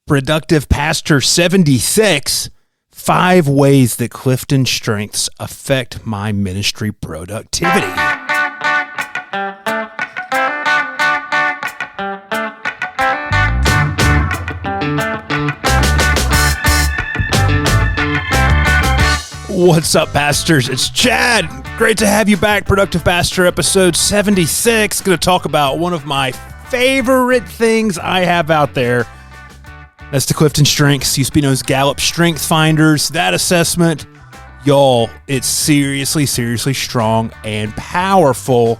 Productive Pastor 76, 5 ways that CliftonStrengths affect my ministry productivity. What's up, pastors? It's Chad. Great to have you back. Productive Pastor episode 76. Going to talk about one of my favorite things I have out there. That's the CliftonStrengths, used to be known as Gallup Strength Finders. That assessment, y'all, it's seriously strong and powerful.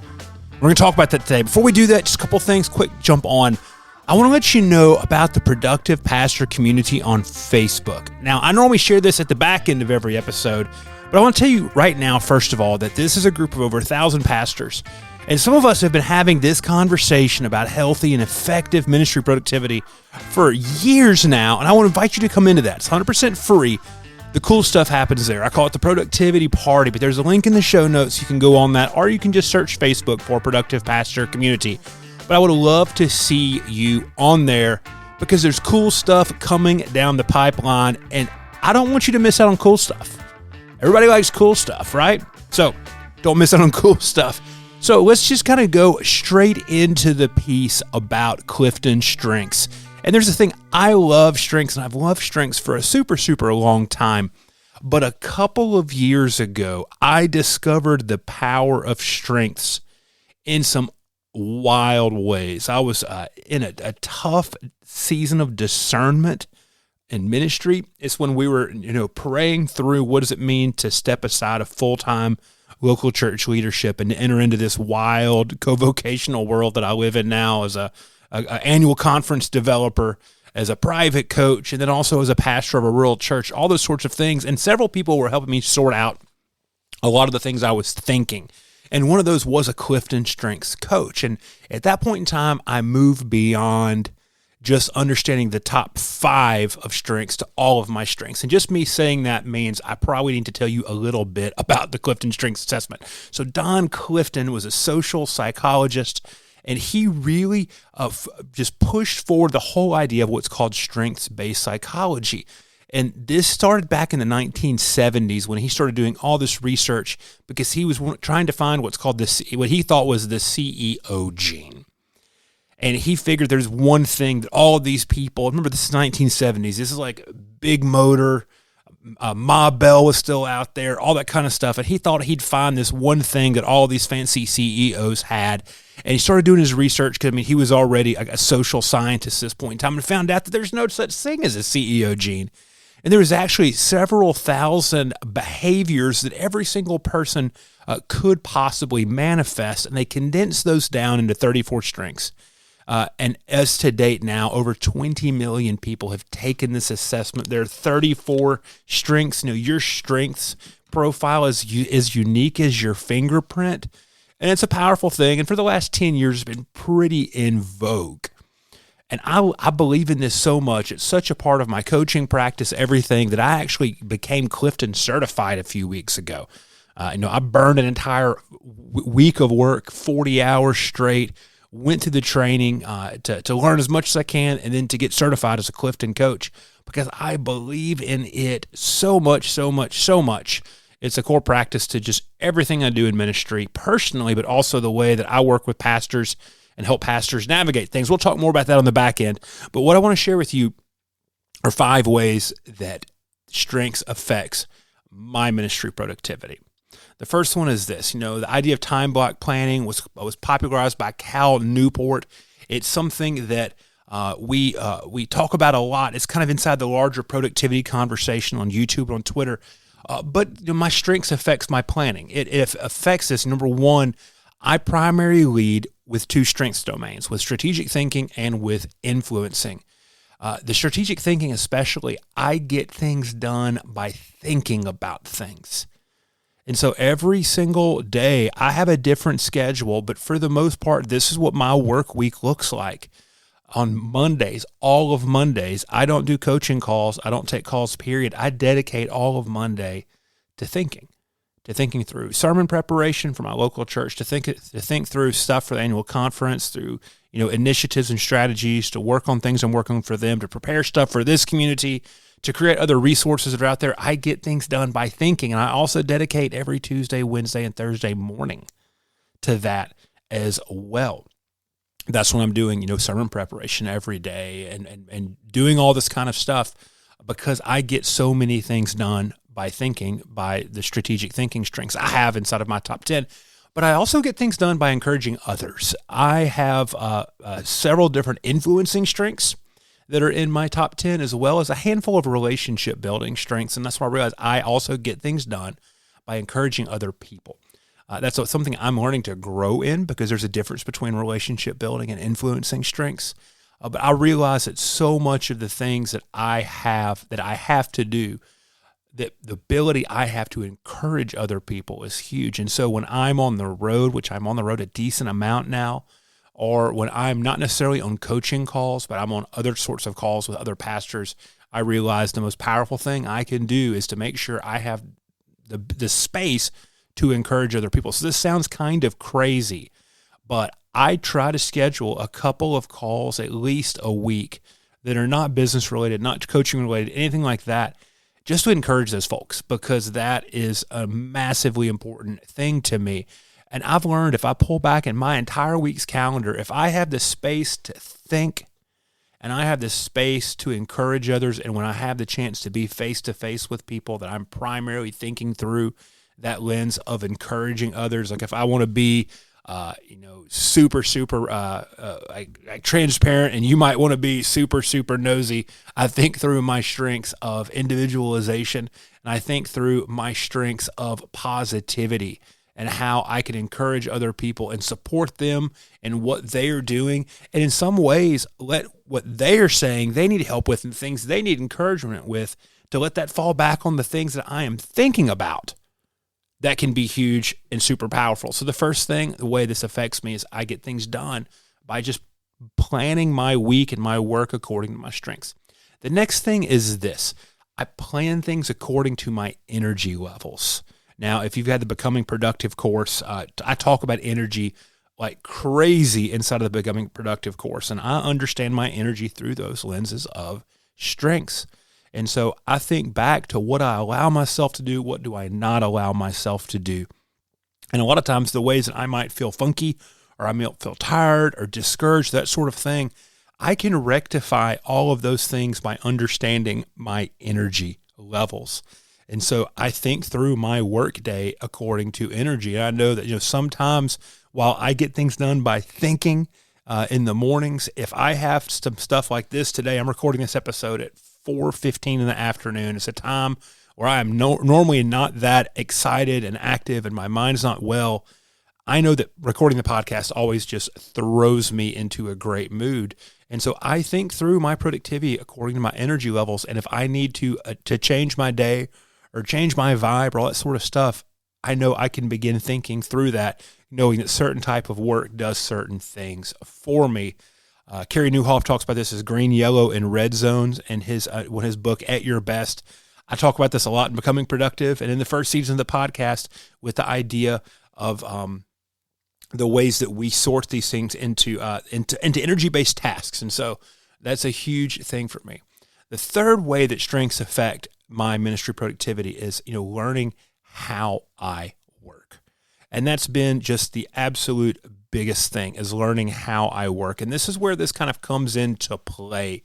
We're going to talk about that today. Before we do that, just a couple things, quick jump on. I want to let you know about the Productive Pastor community on Facebook. Now, I normally share this at the back end of every episode, but I want to tell you right now, first of all, that this is a group of over 1,000 pastors. And some of us have been having this conversation about healthy and effective ministry productivity for years now, and I want to invite you to come into that. It's 100% free. The cool stuff happens there. I call it the Productivity Party, but there's a link in the show notes. You can go on that, or you can just search Facebook for Productive Pastor Community. But I would love to see you on there because there's cool stuff coming down the pipeline, and I don't want you to miss out on cool stuff. Everybody likes cool stuff, right? So don't miss out on cool stuff. So let's just kind of go straight into the piece about CliftonStrengths. And there's the thing, I love strengths, and I've loved strengths for a super long time. But a couple of years ago, I discovered the power of strengths in some wild ways. I was in a tough season of discernment in ministry. It's when we were, praying through what does it mean to step aside of full-time local church leadership and enter into this wild co-vocational world that I live in now as a annual conference developer, as a private coach, and then also as a pastor of a rural church, all those sorts of things. And several people were helping me sort out a lot of the things I was thinking. And one of those was a CliftonStrengths coach. And at that point in time, I moved beyond just understanding the top 5 of strengths to all of my strengths. And just me saying that means I probably need to tell you a little bit about the CliftonStrengths assessment. So Don Clifton was a social psychologist, and he really just pushed forward the whole idea of what's called strengths-based psychology. And this started back in the 1970s when he started doing all this research because he was trying to find what's called what he thought was the CEO gene. And he figured there's one thing that all of these people, remember this is 1970s, this is like Big Motor, Ma Bell was still out there, all that kind of stuff. And he thought he'd find this one thing that all of these fancy CEOs had. And he started doing his research because, he was already a social scientist at this point in time and found out that there's no such thing as a CEO gene. And there was actually several thousand behaviors that every single person could possibly manifest. And they condensed those down into 34 strengths. And as to date now, over 20 million people have taken this assessment. There are 34 strengths. Your strengths profile is unique as your fingerprint. And it's a powerful thing. And for the last 10 years, it's been pretty in vogue. And I believe in this so much. It's such a part of my coaching practice, everything, that I actually became Clifton certified a few weeks ago. I burned an entire week of work, 40 hours straight, went to the training to learn as much as I can and then to get certified as a Clifton coach because I believe in it so much. It's a core practice to just everything I do in ministry personally, but also the way that I work with pastors and help pastors navigate things. We'll talk more about that on the back end. But what I want to share with you are 5 ways that strengths affects my ministry productivity. The first one is this. The idea of time block planning was popularized by Cal Newport. It's something that we talk about a lot. It's kind of inside the larger productivity conversation on YouTube, on Twitter. But my strengths affects my planning. It affects this. Number one, I primarily lead with 2 strengths domains, with strategic thinking and with influencing. The strategic thinking especially, I get things done by thinking about things. And so every single day, I have a different schedule, but for the most part, this is what my work week looks like. On Mondays, all of Mondays, I don't do coaching calls. I don't take calls, period. I dedicate all of Monday to thinking through sermon preparation for my local church, to think through stuff for the annual conference, through initiatives and strategies to work on things I'm working for them, to prepare stuff for this community, to create other resources that are out there. I get things done by thinking, and I also dedicate every Tuesday, Wednesday, and Thursday morning to that as well. That's when I'm doing, sermon preparation every day and doing all this kind of stuff, because I get so many things done by thinking, by the strategic thinking strengths I have inside of my top 10. But I also get things done by encouraging others. I have several different influencing strengths that are in my top 10, as well as a handful of relationship building strengths. And that's why I realize I also get things done by encouraging other people. That's something I'm learning to grow in, because there's a difference between relationship building and influencing strengths. But I realize that so much of the things that I have to do, that the ability I have to encourage other people is huge. And so when I'm on the road, which I'm on the road a decent amount now, or when I'm not necessarily on coaching calls, but I'm on other sorts of calls with other pastors, I realize the most powerful thing I can do is to make sure I have the space to encourage other people. So this sounds kind of crazy, but I try to schedule a couple of calls at least a week that are not business related, not coaching related, anything like that, just to encourage those folks, because that is a massively important thing to me. And I've learned, if I pull back in my entire week's calendar, if I have the space to think and I have the space to encourage others, and when I have the chance to be face-to-face with people that I'm primarily thinking through that lens of encouraging others, like if I want to be super like transparent, and you might want to be super nosy, I think through my strengths of individualization, and I think through my strengths of positivity, and how I can encourage other people and support them in what they are doing, and in some ways let what they are saying they need help with and things they need encouragement with, to let that fall back on the things that I am thinking about. That can be huge and super powerful. So the first thing, the way this affects me, is I get things done by just planning my week and my work according to my strengths. The next thing is this: I plan things according to my energy levels. Now, if you've had the Becoming Productive course, I talk about energy like crazy inside of the Becoming Productive course, and I understand my energy through those lenses of strengths. And so I think back to what I allow myself to do, what do I not allow myself to do. And a lot of times the ways that I might feel funky, or I might feel tired or discouraged, that sort of thing, I can rectify all of those things by understanding my energy levels. And so I think through my work day according to energy. And I know that, sometimes while I get things done by thinking in the mornings, if I have some stuff like this today, I'm recording this episode at 4:15 in the afternoon. It's a time where I am normally not that excited and active, and my mind's not well. I know that recording the podcast always just throws me into a great mood. And so I think through my productivity according to my energy levels. And if I need to change my day or change my vibe or all that sort of stuff, I know I can begin thinking through that, knowing that certain type of work does certain things for me. Carey Nieuwhof talks about this as green, yellow, and red zones in his book, At Your Best. I talk about this a lot in Becoming Productive, and in the first season of the podcast, with the idea of the ways that we sort these things into energy-based tasks. And so that's a huge thing for me. The third way that strengths affect my ministry productivity is, learning how I work. And that's been just the absolute biggest thing, is learning how I work. And this is where this kind of comes into play.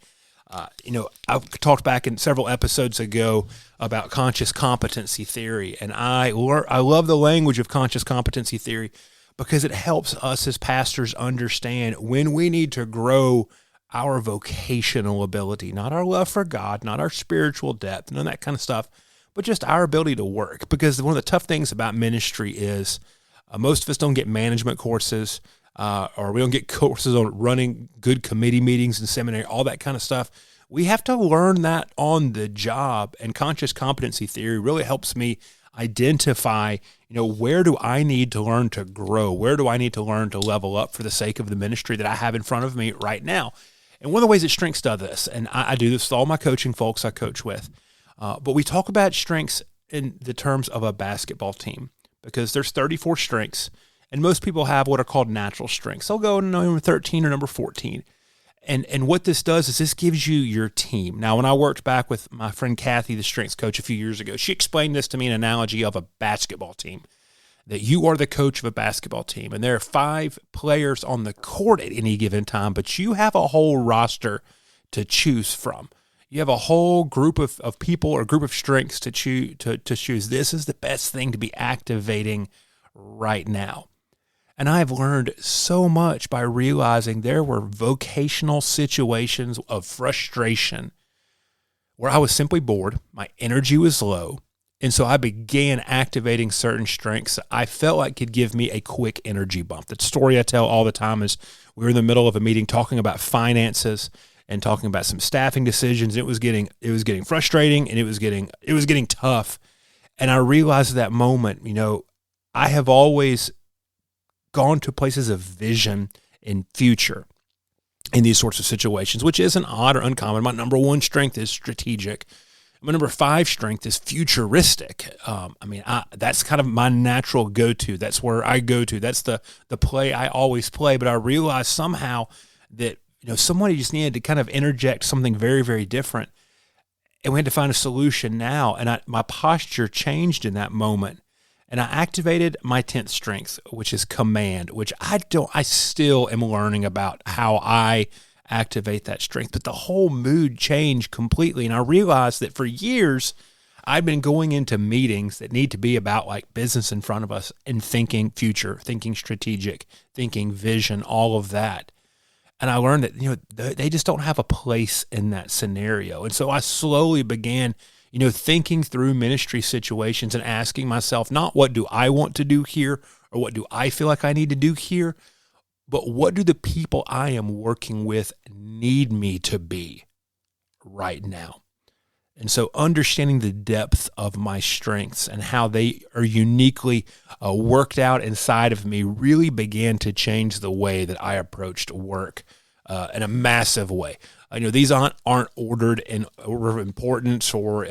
I've talked back in several episodes ago about conscious competency theory. And I love the language of conscious competency theory, because it helps us as pastors understand when we need to grow our vocational ability, not our love for God, not our spiritual depth, none of that kind of stuff, but just our ability to work. Because one of the tough things about ministry is most of us don't get management courses, or we don't get courses on running good committee meetings and seminary, all that kind of stuff. We have to learn that on the job, and conscious competency theory really helps me identify, where do I need to learn to grow? Where do I need to learn to level up for the sake of the ministry that I have in front of me right now? And one of the ways that strengths does this, and I do this with all my coaching folks I coach with, but we talk about strengths in the terms of a basketball team, because there's 34 strengths, And most people have what are called natural strengths. They'll go number 13 or number 14. And what this does is this gives you your team. Now, when I worked back with my friend Kathy, the strengths coach, a few years ago, she explained this to me in an analogy of a basketball team, that you are the coach of a basketball team. And there are 5 players on the court at any given time, but you have a whole roster to choose from. You have a whole group of people or group of strengths to choose. This is the best thing to be activating right now. And I've learned so much by realizing there were vocational situations of frustration where I was simply bored, my energy was low, and so I began activating certain strengths that I felt like could give me a quick energy bump. The story I tell all the time is we were in the middle of a meeting talking about finances and talking about some staffing decisions. It was getting frustrating, and it was getting tough. And I realized at that moment, I have always gone to places of vision and future in these sorts of situations, which isn't odd or uncommon. My number 1 strength is strategic. My number 5 strength is futuristic. That's kind of my natural go-to. That's where I go to. That's the play I always play. But I realized somehow that somebody just needed to kind of interject something very, very different, and we had to find a solution now. And my posture changed in that moment. And I activated my 10th strength, which is command, which I still am learning about how I activate that strength. But the whole mood changed completely. And I realized that for years, I've been going into meetings that need to be about like business in front of us and thinking future, thinking strategic, thinking vision, all of that. And I learned that, they just don't have a place in that scenario. And so I slowly began thinking through ministry situations and asking myself, not what do I want to do here or what do I feel like I need to do here, but what do the people I am working with need me to be right now? And so understanding the depth of my strengths and how they are uniquely worked out inside of me really began to change the way that I approached work in a massive way. These aren't ordered in order of importance or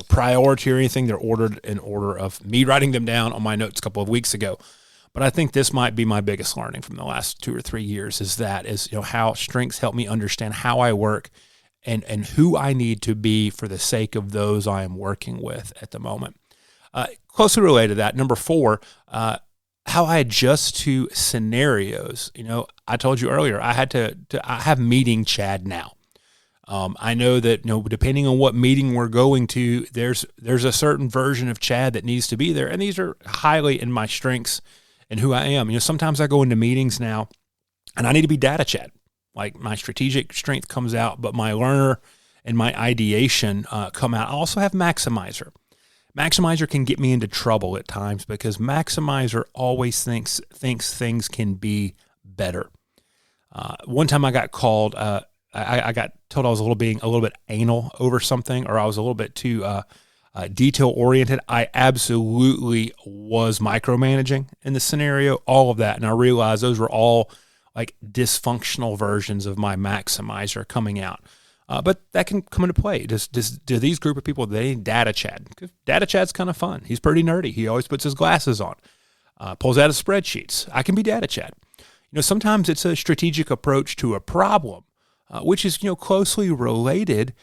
priority or anything. They're ordered in order of me writing them down on my notes a couple of weeks ago. But I think this might be my biggest learning from the last 2 or 3 years is how strengths help me understand how I work and who I need to be for the sake of those I am working with at the moment. Closely related to that, number 4, how I adjust to scenarios. I told you earlier, I have meeting Chad now. I know that, depending on what meeting we're going to, there's a certain version of Chad that needs to be there. And these are highly in my strengths and who I am. Sometimes I go into meetings now and I need to be data Chad. Like my strategic strength comes out, but my learner and my ideation come out. I also have maximizer. Maximizer can get me into trouble at times because maximizer always thinks things can be better. One time I got called, I got told I was being a little bit anal over something, or I was a little bit too detail oriented. I absolutely was micromanaging in the scenario, all of that. And I realized those were all like dysfunctional versions of my maximizer coming out. But that can come into play. Do these group of people, they need data Chad? Data Chad's kind of fun. He's pretty nerdy. He always puts his glasses on, pulls out his spreadsheets. I can be data Chad. Sometimes it's a strategic approach to a problem, which is, closely related,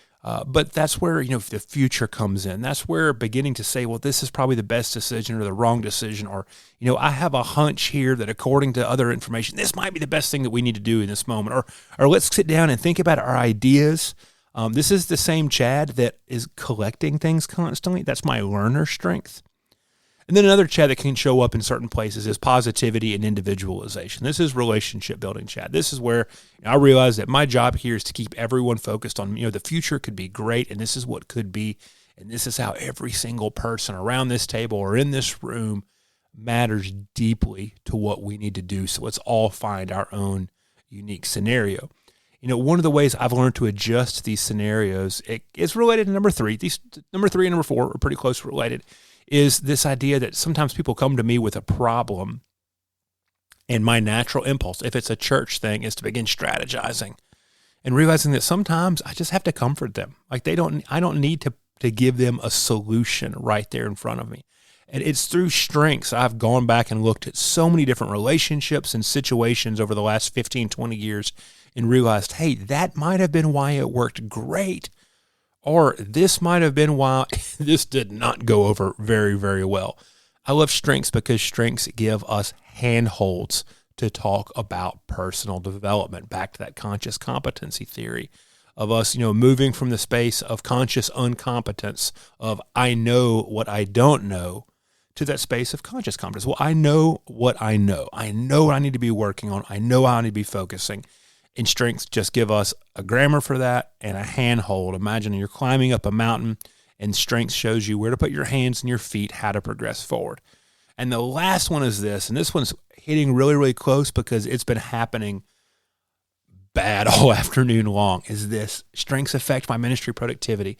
but that's where, the future comes in. That's where beginning to say, well, this is probably the best decision or the wrong decision, or, I have a hunch here that according to other information, this might be the best thing that we need to do in this moment, or let's sit down and think about our ideas. This is the same Chad that is collecting things constantly. That's my learner strength. And then another Chad that can show up in certain places is positivity and individualization. This is relationship building Chad. This is where I realize that my job here is to keep everyone focused on, the future could be great, and this is what could be, and this is how every single person around this table or in this room matters deeply to what we need to do. So let's all find our own unique scenario. One of the ways I've learned to adjust these scenarios, it's related to number 3. These number 3 and number 4 are pretty close related. Is this idea that sometimes people come to me with a problem, and my natural impulse, if it's a church thing, is to begin strategizing and realizing that sometimes I just have to comfort them. Like I don't need to give them a solution right there in front of me. And it's through strengths I've gone back and looked at so many different relationships and situations over the last 15, 20 years and realized, hey, that might have been why it worked great. Or this might have been why this did not go over very, very well. I love strengths because strengths give us handholds to talk about personal development. Back to that conscious competency theory of us, moving from the space of conscious uncompetence, of I know what I don't know, to that space of conscious competence. Well, I know what I know. I know what I need to be working on. I know how I need to be focusing. And strengths just give us a grammar for that and a handhold. Imagine you're climbing up a mountain, and strengths shows you where to put your hands and your feet, how to progress forward. And the last one is this, and this one's hitting really, really close because it's been happening bad all afternoon long, is this: strengths affect my ministry productivity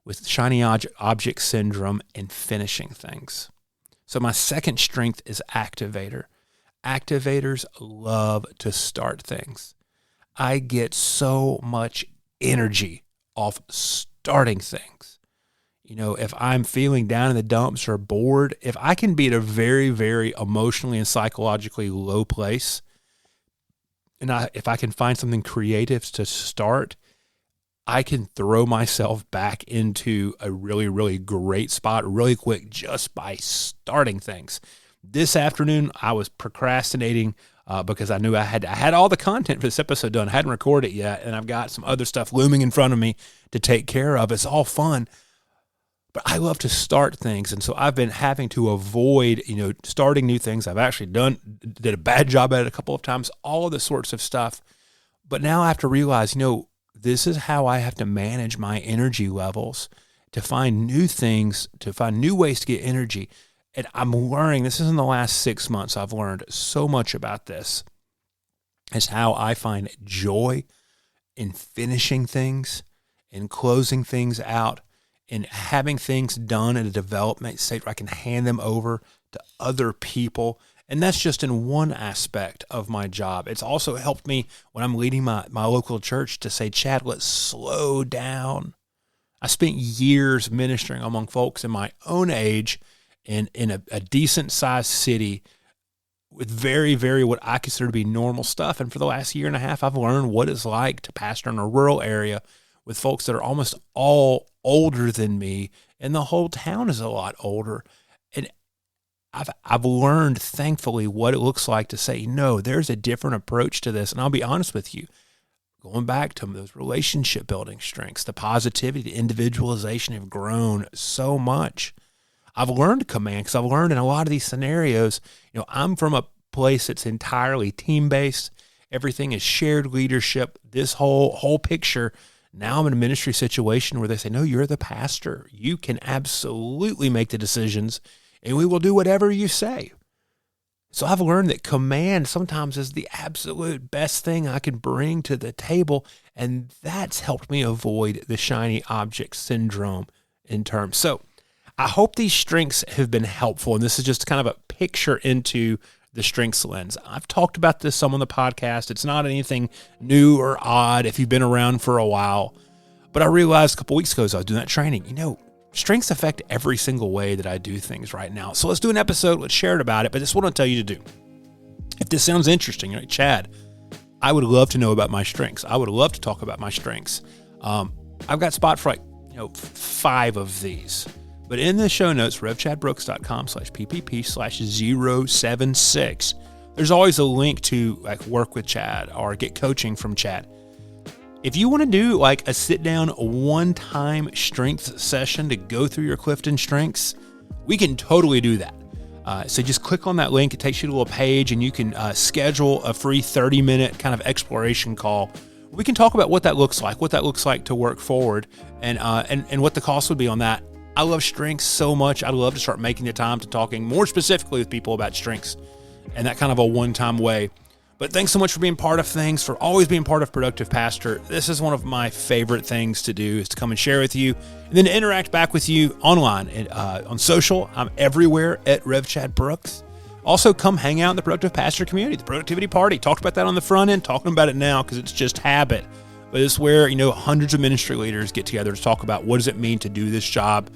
with shiny object syndrome and finishing things. So my second strength is activator. Activators love to start things. I get so much energy off starting things. If I'm feeling down in the dumps or bored, if I can be at a very, very emotionally and psychologically low place, and if I can find something creative to start, I can throw myself back into a really, really great spot really quick just by starting things. This afternoon, I was procrastinating because I knew I had all the content for this episode done. I hadn't recorded it yet, and I've got some other stuff looming in front of me to take care of. It's all fun, but I love to start things, and so I've been having to avoid, starting new things. I've actually did a bad job at it a couple of times, all of this sorts of stuff. But now I have to realize, this is how I have to manage my energy levels, to find new things, to find new ways to get energy. And I'm learning, this is in the last 6 months, I've learned so much about this, is how I find joy in finishing things, in closing things out, in having things done at a development stage where I can hand them over to other people. And that's just in one aspect of my job. It's also helped me when I'm leading my local church to say, Chad, let's slow down. I spent years ministering among folks in my own age in a decent-sized city with very, very what I consider to be normal stuff. And for the last year and a half, I've learned what it's like to pastor in a rural area with folks that are almost all older than me, and the whole town is a lot older. And I've learned, thankfully, what it looks like to say, no, there's a different approach to this. And I'll be honest with you, going back to those relationship building strengths, the positivity, the individualization have grown so much. I've learned command because I've learned in a lot of these scenarios, I'm from a place that's entirely team-based. Everything is shared leadership. This whole picture. Now I'm in a ministry situation where they say, no, you're the pastor. You can absolutely make the decisions, and we will do whatever you say. So I've learned that command sometimes is the absolute best thing I can bring to the table, and that's helped me avoid the shiny object syndrome in terms. So I hope these strengths have been helpful, and this is just kind of a picture into the strengths lens. I've talked about this some on the podcast. It's not anything new or odd if you've been around for a while, but I realized a couple weeks ago as I was doing that training, strengths affect every single way that I do things right now. So let's do an episode. Let's share it about it. But this is what I'll tell you to do. If this sounds interesting, you're like, Chad, I would love to know about my strengths. I would love to talk about my strengths. I've got spot for 5 of these. But in the show notes, revchadbrooks.com/PPP/076, there's always a link to work with Chad or get coaching from Chad. If you want to do a sit-down one-time strengths session to go through your Clifton strengths, we can totally do that. So just click on that link. It takes you to a little page, and you can schedule a free 30-minute kind of exploration call. We can talk about what that looks like to work forward, and what the cost would be on that. I love strengths so much. I'd love to start making the time to talking more specifically with people about strengths and that kind of a one-time way. But thanks so much for being part of things, for always being part of Productive Pastor. This is one of my favorite things to do, is to come and share with you and then to interact back with you online and on social. I'm everywhere at RevChadBrooks. Also, come hang out in the Productive Pastor community, the Productivity Party. Talked about that on the front end, talking about it now because it's just habit. But it's where, hundreds of ministry leaders get together to talk about what does it mean to do this job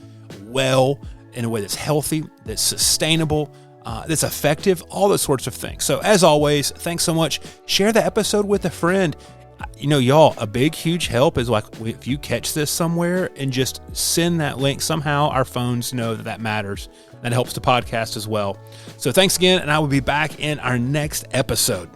well in a way that's healthy, that's sustainable, that's effective, all those sorts of things. So as always, thanks so much. Share the episode with a friend. You know, y'all, a big, huge help is like if you catch this somewhere and just send that link. Somehow our phones know that matters. That helps the podcast as well. So thanks again, and I will be back in our next episode.